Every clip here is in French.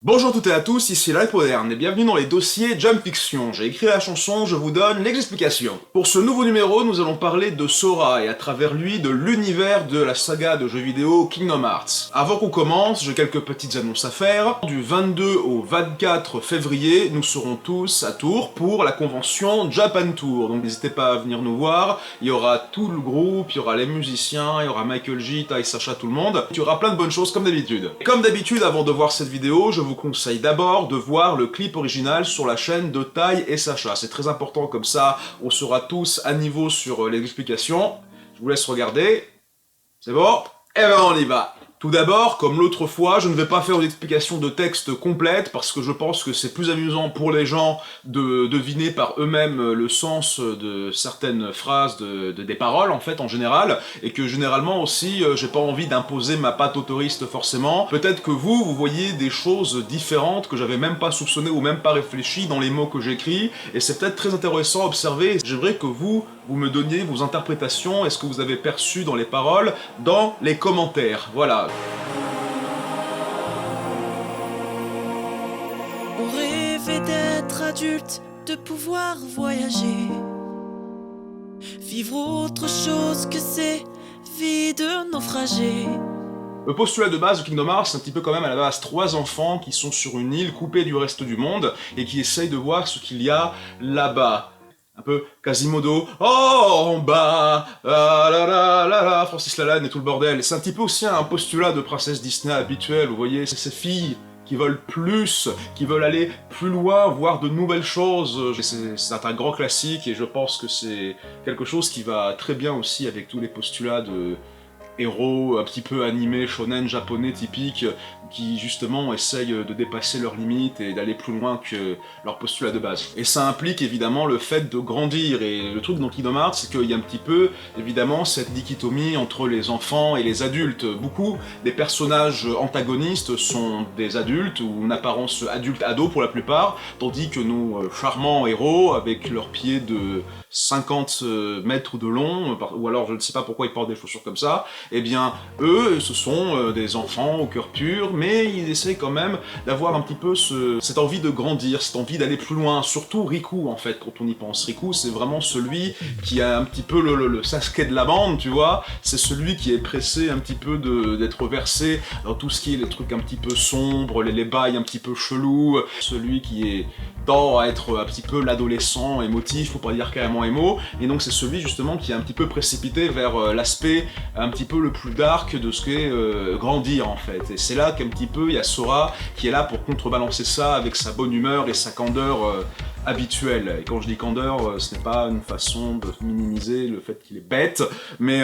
Bonjour à toutes et à tous, ici Light Moderne et bienvenue dans les dossiers Jump Fiction. J'ai écrit la chanson, je vous donne l'explication. Pour ce nouveau numéro, nous allons parler de Sora et à travers lui de l'univers de la saga de jeux vidéo Kingdom Hearts. Avant qu'on commence, j'ai quelques petites annonces à faire. Du 22 au 24 février, nous serons tous à Tours pour la convention Japan Tour. Donc n'hésitez pas à venir nous voir, il y aura tout le groupe, il y aura les musiciens, il y aura Michael J, Ty, Sacha, tout le monde. Il y aura plein de bonnes choses comme d'habitude. Comme d'habitude, avant de voir cette vidéo, je vous conseille d'abord de voir le clip original sur la chaîne de Ty et Sacha. C'est très important, comme ça on sera tous à niveau sur les explications. Je vous laisse regarder. C'est bon? Et ben on y va. Tout d'abord, comme l'autre fois, je ne vais pas faire une explication de texte complète parce que je pense que c'est plus amusant pour les gens de deviner par eux-mêmes le sens de certaines phrases, des paroles en fait en général, et que généralement aussi j'ai pas envie d'imposer ma patte autoriste forcément. Peut-être que vous voyez des choses différentes que j'avais même pas soupçonnées ou même pas réfléchies dans les mots que j'écris, et c'est peut-être très intéressant à observer. J'aimerais que vous me donniez vos interprétations et ce que vous avez perçu dans les paroles dans les commentaires. Voilà. On rêvait d'être adulte, de pouvoir voyager, vivre autre chose que ces vies de naufragés. Le postulat de base de Kingdom Hearts, c'est un petit peu quand même à la base 3 enfants qui sont sur une île coupée du reste du monde et qui essayent de voir ce qu'il y a là-bas. Un peu Quasimodo, oh en bas, la la la la la, Francis Lalanne et tout le bordel. C'est un petit peu aussi un postulat de princesse Disney habituelle, vous voyez, c'est ces filles qui veulent plus, qui veulent aller plus loin, voir de nouvelles choses. C'est un grand classique et je pense que c'est quelque chose qui va très bien aussi avec tous les postulats de héros un petit peu animés, shonen japonais typiques, qui justement essayent de dépasser leurs limites et d'aller plus loin que leur postulat de base. Et ça implique évidemment le fait de grandir, et le truc dans Kingdom Hearts, c'est qu'il y a un petit peu, évidemment, cette dichotomie entre les enfants et les adultes. Beaucoup des personnages antagonistes sont des adultes, ou en apparence adulte-ado pour la plupart, tandis que nos charmants héros, avec leurs pieds de 50 mètres de long, ou alors je ne sais pas pourquoi ils portent des chaussures comme ça, eh bien, eux, ce sont des enfants au cœur pur, mais ils essaient quand même d'avoir un petit peu cette envie de grandir, cette envie d'aller plus loin. Surtout Riku, en fait, quand on y pense. Riku, c'est vraiment celui qui a un petit peu le Sasuke de la bande, tu vois. C'est celui qui est pressé un petit peu d'être versé dans tout ce qui est les trucs un petit peu sombres, les bails un petit peu chelous, celui qui est tend à être un petit peu l'adolescent émotif, faut pas dire carrément émo, et donc c'est celui justement qui est un petit peu précipité vers l'aspect un petit peu le plus dark de ce qu'est grandir en fait. Et c'est là qu'un petit peu il y a Sora qui est là pour contrebalancer ça avec sa bonne humeur et sa candeur habituelle. Et quand je dis candeur, ce n'est pas une façon de minimiser le fait qu'il est bête, mais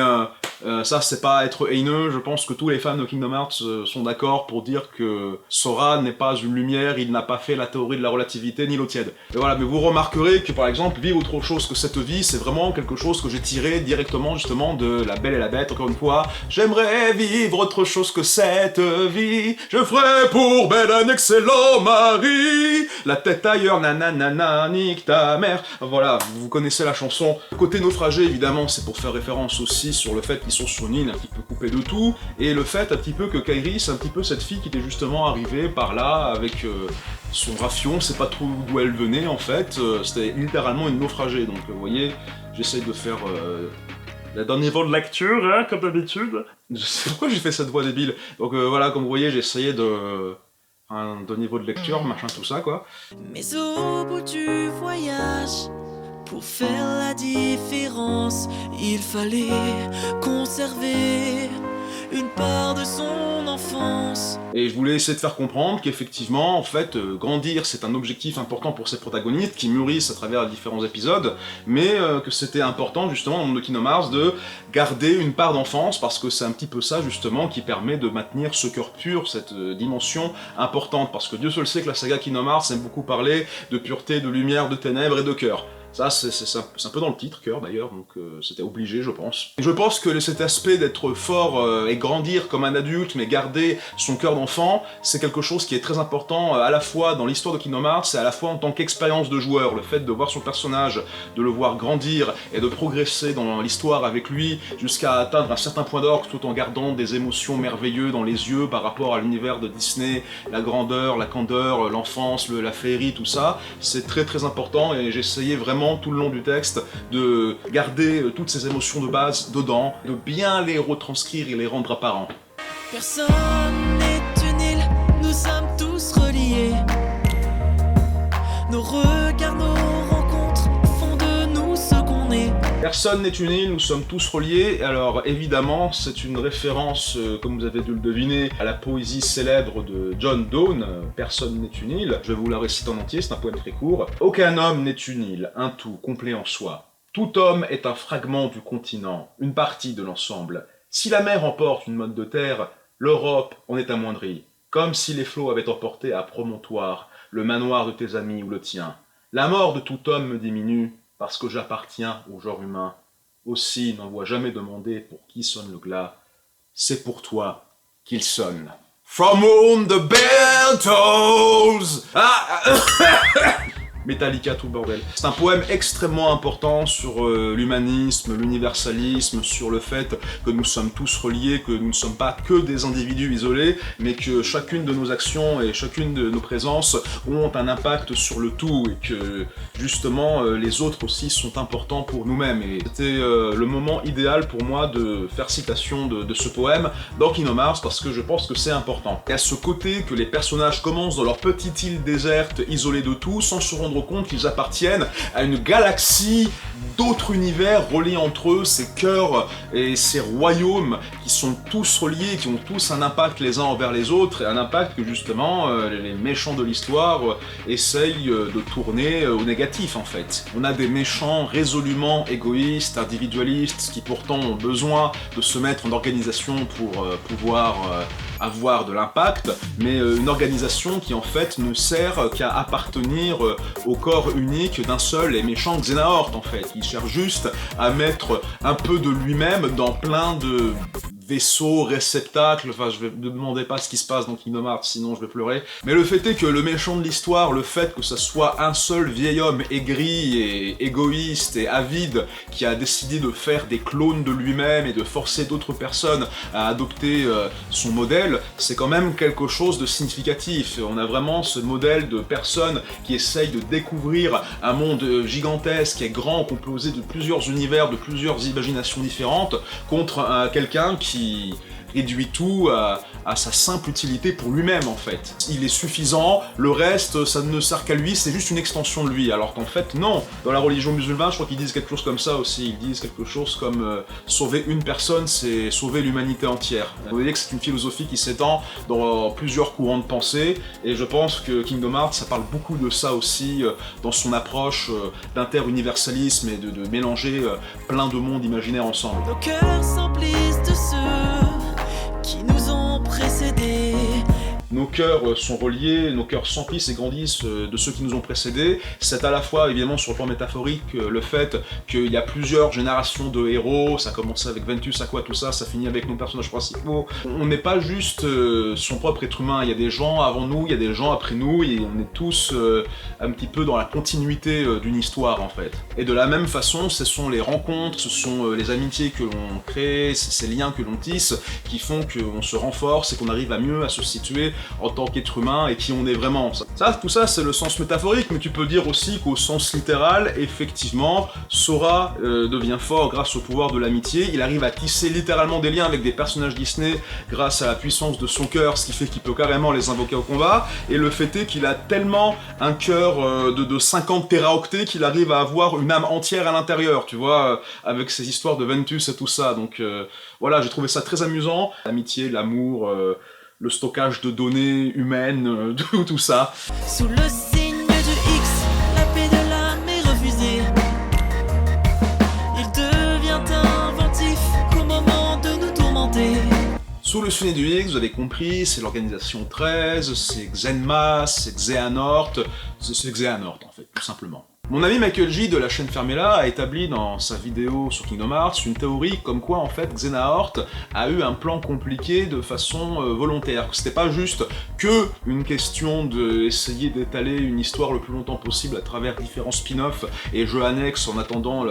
ça c'est pas être haineux. Je pense que tous les fans de Kingdom Hearts sont d'accord pour dire que Sora n'est pas une lumière, il n'a pas fait la théorie de la relativité ni l'eau tiède. Et voilà, mais vous remarquerez que par exemple, vivre autre chose que cette vie, c'est vraiment quelque chose que j'ai tiré directement justement de La Belle et la Bête, encore une fois. J'aimerais vivre autre chose que cette vie, je ferai pour belle un excellent mari, la tête ailleurs, nanana, nique ta mère. Voilà, vous connaissez la chanson. Côté naufragé, évidemment, c'est pour faire référence aussi sur le fait qu'ils sont sur une île un petit peu coupée de tout, et le fait un petit peu que Kairi, c'est un petit peu cette fille qui était justement arrivée par là avec son rafion, c'est pas trop d'où elle venait en fait, c'était littéralement une naufragée, donc vous voyez, j'essaye de faire d'un niveau de lecture, hein, comme d'habitude. Je sais pourquoi j'ai fait cette voix débile. Donc voilà, comme vous voyez, j'ai essayé de niveau de lecture, machin, tout ça, quoi. Mais au bout du voyage, pour faire la différence, il fallait conserver une part de son enfance. Et je voulais essayer de faire comprendre qu'effectivement, en fait, grandir, c'est un objectif important pour ces protagonistes qui mûrissent à travers différents épisodes, mais que c'était important, justement, dans le monde de Kingdom Hearts, de garder une part d'enfance, parce que c'est un petit peu ça, justement, qui permet de maintenir ce cœur pur, cette dimension importante, parce que Dieu seul sait que la saga Kingdom Hearts aime beaucoup parler de pureté, de lumière, de ténèbres et de cœur. Ça, c'est un peu dans le titre, cœur d'ailleurs, donc c'était obligé, je pense. Et je pense que cet aspect d'être fort et grandir comme un adulte, mais garder son cœur d'enfant, c'est quelque chose qui est très important à la fois dans l'histoire de Kingdom Hearts et à la fois en tant qu'expérience de joueur. Le fait de voir son personnage, de le voir grandir et de progresser dans l'histoire avec lui jusqu'à atteindre un certain point d'orgue tout en gardant des émotions merveilleuses dans les yeux par rapport à l'univers de Disney, la grandeur, la candeur, l'enfance, la féerie, tout ça, c'est très très important et j'ai essayé vraiment tout le long du texte de garder toutes ces émotions de base dedans, de bien les retranscrire et les rendre apparents. Personne n'est une île, nous sommes tous reliés. Nos regards, nos rencontres font de nous ce qu'on est. Personne n'est une île, nous sommes tous reliés. Alors évidemment, c'est une référence, comme vous avez dû le deviner, à la poésie célèbre de John Donne, Personne n'est une île. Je vais vous la réciter en entier, c'est un poème très court. Aucun homme n'est une île, un tout, complet en soi. Tout homme est un fragment du continent, une partie de l'ensemble. Si la mer emporte une motte de terre, l'Europe en est amoindrie, comme si les flots avaient emporté à promontoire le manoir de tes amis ou le tien. La mort de tout homme me diminue, parce que j'appartiens au genre humain. Aussi n'envoie jamais demander pour qui sonne le glas. C'est pour toi qu'il sonne. From whom the bell tolls. Metallica, tout le bordel. C'est un poème extrêmement important sur l'humanisme, l'universalisme, sur le fait que nous sommes tous reliés, que nous ne sommes pas que des individus isolés, mais que chacune de nos actions et chacune de nos présences ont un impact sur le tout, et que justement les autres aussi sont importants pour nous-mêmes. Et c'était le moment idéal pour moi de faire citation de ce poème dans Kingdom Hearts, parce que je pense que c'est important. Et à ce côté que les personnages commencent dans leur petite île déserte, isolée de tout, sans se rendre compte qu'ils appartiennent à une galaxie d'autres univers reliés entre eux, ces cœurs et ces royaumes qui sont tous reliés, qui ont tous un impact les uns envers les autres, et un impact que justement les méchants de l'histoire essayent de tourner au négatif en fait. On a des méchants résolument égoïstes, individualistes, qui pourtant ont besoin de se mettre en organisation pour pouvoir avoir de l'impact, mais une organisation qui en fait ne sert qu'à appartenir au corps unique d'un seul et méchant Xehanort en fait. Il cherche juste à mettre un peu de lui-même dans plein de vaisseaux, réceptacles, enfin je ne me demandez pas ce qui se passe dans Kingdom Hearts, sinon je vais pleurer. Mais le fait est que le méchant de l'histoire, le fait que ça soit un seul vieil homme aigri et égoïste et avide qui a décidé de faire des clones de lui-même et de forcer d'autres personnes à adopter son modèle, c'est quand même quelque chose de significatif. On a vraiment ce modèle de personne qui essaye de découvrir un monde gigantesque et grand, composé de plusieurs univers, de plusieurs imaginations différentes, contre quelqu'un qui réduit tout à sa simple utilité pour lui-même en fait. Il est suffisant, le reste ça ne sert qu'à lui, c'est juste une extension de lui, alors qu'en fait non. Dans la religion musulmane, je crois qu'ils disent quelque chose comme ça aussi, ils disent quelque chose comme sauver une personne, c'est sauver l'humanité entière. Vous voyez que c'est une philosophie qui s'étend dans plusieurs courants de pensée, et je pense que Kingdom Hearts, ça parle beaucoup de ça aussi, dans son approche d'inter-universalisme et de mélanger plein de mondes imaginaires ensemble. Nos cœurs s'emplissent de ceux qui nous ont précédés. Nos cœurs sont reliés, nos cœurs s'emplissent et grandissent de ceux qui nous ont précédés. C'est à la fois, évidemment, sur le plan métaphorique, le fait qu'il y a plusieurs générations de héros, ça a commencé avec Ventus, Aqua, tout ça, ça finit avec nos personnages principaux. On n'est pas juste son propre être humain, il y a des gens avant nous, il y a des gens après nous, et on est tous un petit peu dans la continuité d'une histoire, en fait. Et de la même façon, ce sont les rencontres, ce sont les amitiés que l'on crée, ces liens que l'on tisse, qui font qu'on se renforce et qu'on arrive à mieux à se situer en tant qu'être humain et qui on est vraiment. Tout ça, c'est le sens métaphorique, mais tu peux dire aussi qu'au sens littéral, effectivement, Sora devient fort grâce au pouvoir de l'amitié. Il arrive à tisser littéralement des liens avec des personnages Disney grâce à la puissance de son cœur, ce qui fait qu'il peut carrément les invoquer au combat. Et le fait est qu'il a tellement un cœur de 50 téraoctets qu'il arrive à avoir une âme entière à l'intérieur, tu vois, avec ses histoires de Ventus et tout ça. Donc voilà, j'ai trouvé ça très amusant. L'amitié, l'amour, le stockage de données humaines, tout ça. Sous le signe du X, la paix de l'âme est refusée. Il devient inventif au moment de nous tourmenter. Sous le signe du X, vous avez compris, c'est l'organisation 13, c'est Xenma, c'est Xehanort, c'est Xehanort en fait, tout simplement. Mon ami Michael J de la chaîne Fermela a établi dans sa vidéo sur Kingdom Hearts une théorie comme quoi en fait Xehanort a eu un plan compliqué de façon volontaire. C'était pas juste que une question d'essayer d'étaler une histoire le plus longtemps possible à travers différents spin-offs et jeux annexes en attendant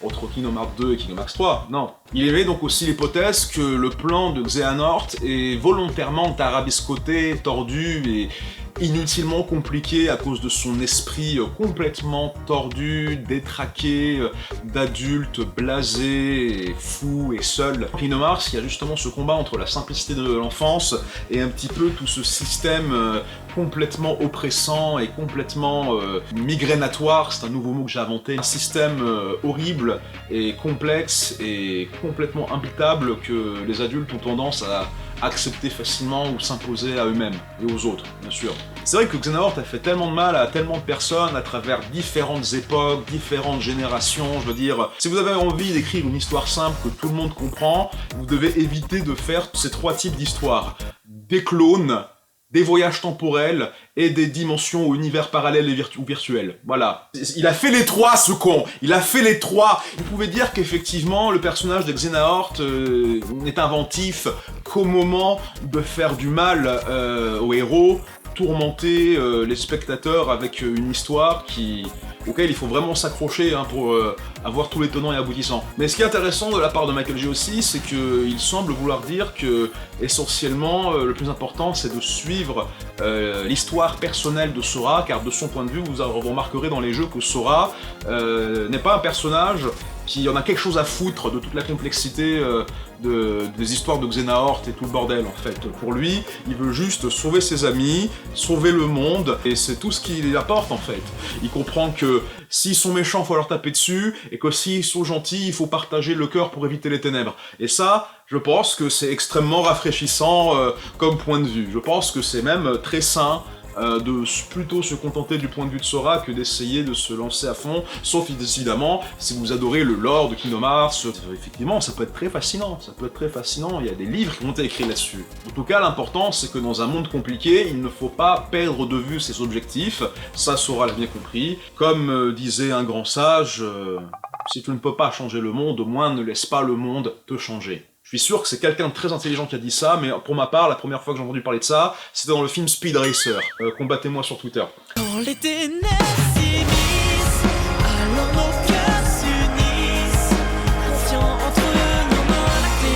entre Kingdom Hearts 2 et Kingdom Hearts 3, non. Il y avait donc aussi l'hypothèse que le plan de Xehanort est volontairement tarabiscoté, tordu et inutilement compliqué à cause de son esprit complètement tordu, détraqué, d'adulte, blasé, et fou et seul. Dans Kingdom Hearts, il y a justement ce combat entre la simplicité de l'enfance et un petit peu tout ce système complètement oppressant et complètement migrainatoire, c'est un nouveau mot que j'ai inventé, un système horrible et complexe et complètement imbitable que les adultes ont tendance à accepter facilement ou s'imposer à eux-mêmes et aux autres, bien sûr. C'est vrai que Xehanort a fait tellement de mal à tellement de personnes à travers différentes époques, différentes générations, je veux dire, si vous avez envie d'écrire une histoire simple que tout le monde comprend, vous devez éviter de faire ces trois types d'histoires. Des clones, des voyages temporels et des dimensions ou univers parallèles ou virtuels. Voilà. Il a fait les trois, ce con. Il a fait les trois. Vous pouvez dire qu'effectivement, le personnage de Xehanort n'est inventif qu'au moment de faire du mal au héros, tourmenter les spectateurs avec une histoire auquel il faut vraiment s'accrocher pour avoir tous les tenants et aboutissants. Mais ce qui est intéressant de la part de Michael J aussi, c'est qu'il semble vouloir dire que, essentiellement, le plus important, c'est de suivre l'histoire personnelle de Sora, car de son point de vue, vous remarquerez dans les jeux que Sora n'est pas un personnage qui en a quelque chose à foutre de toute la complexité des histoires de Xehanort et tout le bordel, en fait. Pour lui, il veut juste sauver ses amis, sauver le monde, et c'est tout ce qu'il apporte, en fait. Il comprend que s'ils sont méchants, il faut leur taper dessus, et que s'ils sont gentils, il faut partager le cœur pour éviter les ténèbres. Et ça, je pense que c'est extrêmement rafraîchissant comme point de vue. Je pense que c'est même très sain de plutôt se contenter du point de vue de Sora que d'essayer de se lancer à fond, sauf évidemment si vous adorez le lore de Kingdom Hearts, effectivement ça peut être très fascinant, il y a des livres qui ont été écrits là-dessus. En tout cas l'important c'est que dans un monde compliqué, il ne faut pas perdre de vue ses objectifs, ça Sora l'a bien compris, comme disait un grand sage, si tu ne peux pas changer le monde, au moins ne laisse pas le monde te changer. Je suis sûr que c'est quelqu'un de très intelligent qui a dit ça, mais pour ma part, la première fois que j'ai entendu parler de ça, c'était dans le film Speed Racer. Combattez-moi sur Twitter. Quand les ténèbres s'immiscent, alors nos cœurs s'unissent, confiants entre nos mains la clé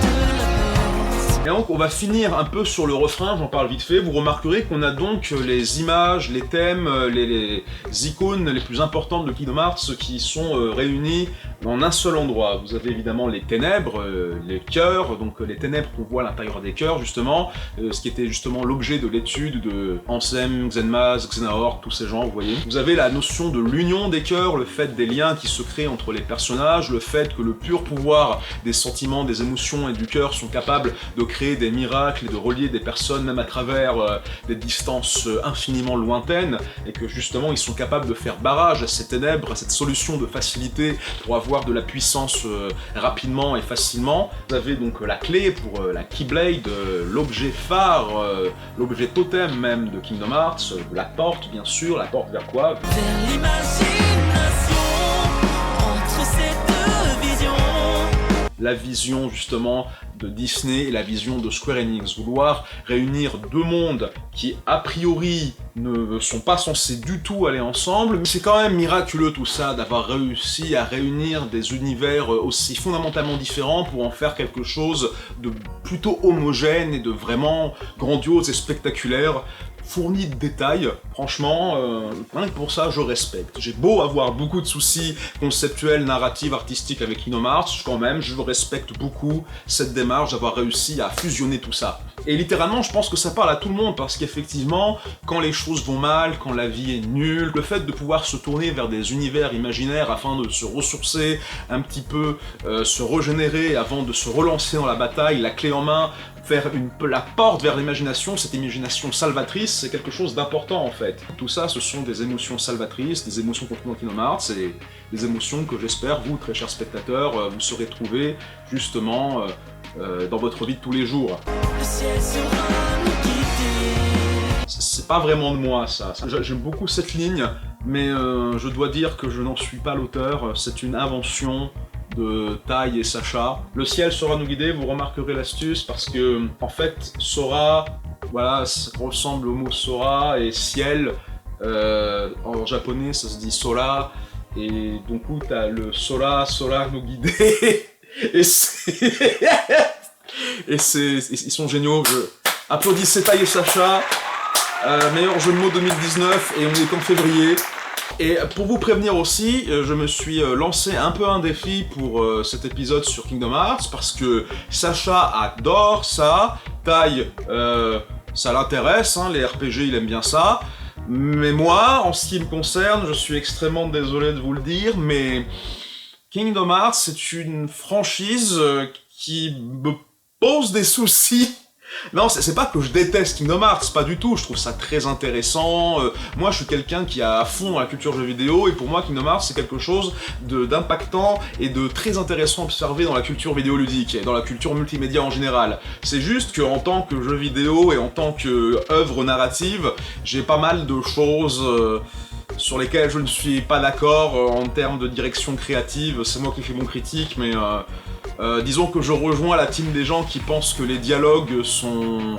de la porte. Et donc on va finir un peu sur le refrain, j'en parle vite fait, vous remarquerez qu'on a donc les images, les thèmes, les icônes les plus importantes de Kingdom Hearts qui sont réunies en un seul endroit. Vous avez évidemment les ténèbres, les cœurs, donc les ténèbres qu'on voit à l'intérieur des cœurs justement, ce qui était justement l'objet de l'étude de Ansem, Xenmaz, Xehanort, tous ces gens, vous voyez. Vous avez la notion de l'union des cœurs, le fait des liens qui se créent entre les personnages, le fait que le pur pouvoir des sentiments, des émotions et du cœur sont capables de créer des miracles et de relier des personnes même à travers des distances infiniment lointaines, et que justement ils sont capables de faire barrage à ces ténèbres, à cette solution de facilité pour avoir de la puissance rapidement et facilement. Vous avez donc la clé pour la Keyblade, l'objet phare, l'objet totem même de Kingdom Hearts, la porte bien sûr, la porte vers quoi? Vers l'imagination, entre ces deux visions. La vision justement de Disney et la vision de Square Enix, vouloir réunir deux mondes qui a priori ne sont pas censés du tout aller ensemble, mais c'est quand même miraculeux tout ça, d'avoir réussi à réunir des univers aussi fondamentalement différents pour en faire quelque chose de plutôt homogène et de vraiment grandiose et spectaculaire, fourni de détails, franchement, rien que pour ça, je respecte. J'ai beau avoir beaucoup de soucis conceptuels, narratifs, artistiques avec Kingdom Hearts, quand même, je respecte beaucoup cette démarche d'avoir réussi à fusionner tout ça. Et littéralement, je pense que ça parle à tout le monde, parce qu'effectivement, quand les choses vont mal, quand la vie est nulle, le fait de pouvoir se tourner vers des univers imaginaires afin de se ressourcer un petit peu, se régénérer avant de se relancer dans la bataille, la clé en main, faire la porte vers l'imagination, cette imagination salvatrice, c'est quelque chose d'important en fait. Tout ça, ce sont des émotions salvatrices, des émotions qu'on trouve dans Kingdom Hearts, et des émotions que j'espère, vous, très chers spectateurs, vous saurez trouver justement dans votre vie de tous les jours. Le ciel sera nous guider. c'est pas vraiment de moi ça. J'aime beaucoup cette ligne, mais je dois dire que je n'en suis pas l'auteur, c'est une invention de Tai et Sacha. Le ciel saura nous guider, vous remarquerez l'astuce parce que, en fait, Sora, voilà, ça ressemble au mot Sora et ciel, en japonais ça se dit Sora, et donc t'as le Sora nous guider, et ils sont géniaux. Applaudissez Tai et Sacha, meilleur jeu de mots 2019, et on est qu'en février. Et pour vous prévenir aussi, je me suis lancé un peu un défi pour cet épisode sur Kingdom Hearts, parce que Sacha adore ça, Tai, ça l'intéresse, hein, les RPG, il aime bien ça, mais moi, en ce qui me concerne, je suis extrêmement désolé de vous le dire, mais Kingdom Hearts, c'est une franchise qui me pose des soucis. Non, c'est pas que je déteste Kingdom Hearts, pas du tout, je trouve ça très intéressant. Moi, je suis quelqu'un qui est à fond dans la culture jeux vidéo, et pour moi, Kingdom Hearts, c'est quelque chose d'impactant et de très intéressant à observer dans la culture vidéoludique, et dans la culture multimédia en général. C'est juste qu'en tant que jeu vidéo et en tant qu'œuvre narrative, j'ai pas mal de choses sur lesquelles je ne suis pas d'accord en termes de direction créative. C'est moi qui fais mon critique, mais disons que je rejoins la team des gens qui pensent que les dialogues sont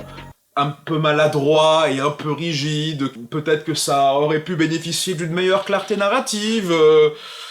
un peu maladroits et un peu rigides. Peut-être que ça aurait pu bénéficier d'une meilleure clarté narrative.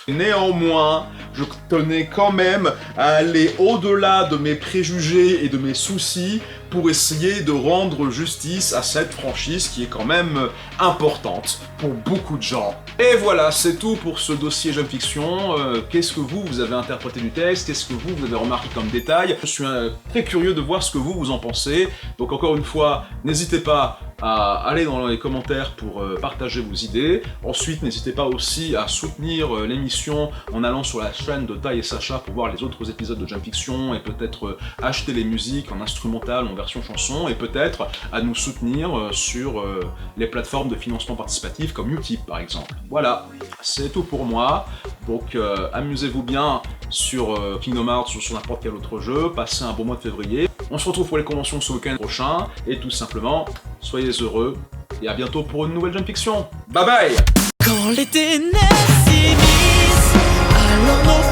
Néanmoins, je tenais quand même à aller au-delà de mes préjugés et de mes soucis pour essayer de rendre justice à cette franchise qui est quand même importante pour beaucoup de gens. Et voilà, c'est tout pour ce dossier Jump Fiction. Qu'est-ce que vous avez interprété du texte? Qu'est-ce que vous avez remarqué comme détail? Je suis très curieux de voir ce que vous en pensez. Donc encore une fois, n'hésitez pas à aller dans les commentaires pour partager vos idées. Ensuite, n'hésitez pas aussi à soutenir l'émission en allant sur la chaîne de Tai et Sacha pour voir les autres épisodes de Jump Fiction et peut-être acheter les musiques en instrumental, en version chanson, et peut-être à nous soutenir sur les plateformes de financement participatif comme Utip par exemple. Voilà, c'est tout pour moi. Donc amusez-vous bien sur Kingdom Hearts ou sur n'importe quel autre jeu, passez un bon mois de février. On se retrouve pour les conventions ce week-end prochain, et tout simplement, soyez heureux, et à bientôt pour une nouvelle Jump Fiction. Bye bye! Quand les ténèbres s'immiscent, alors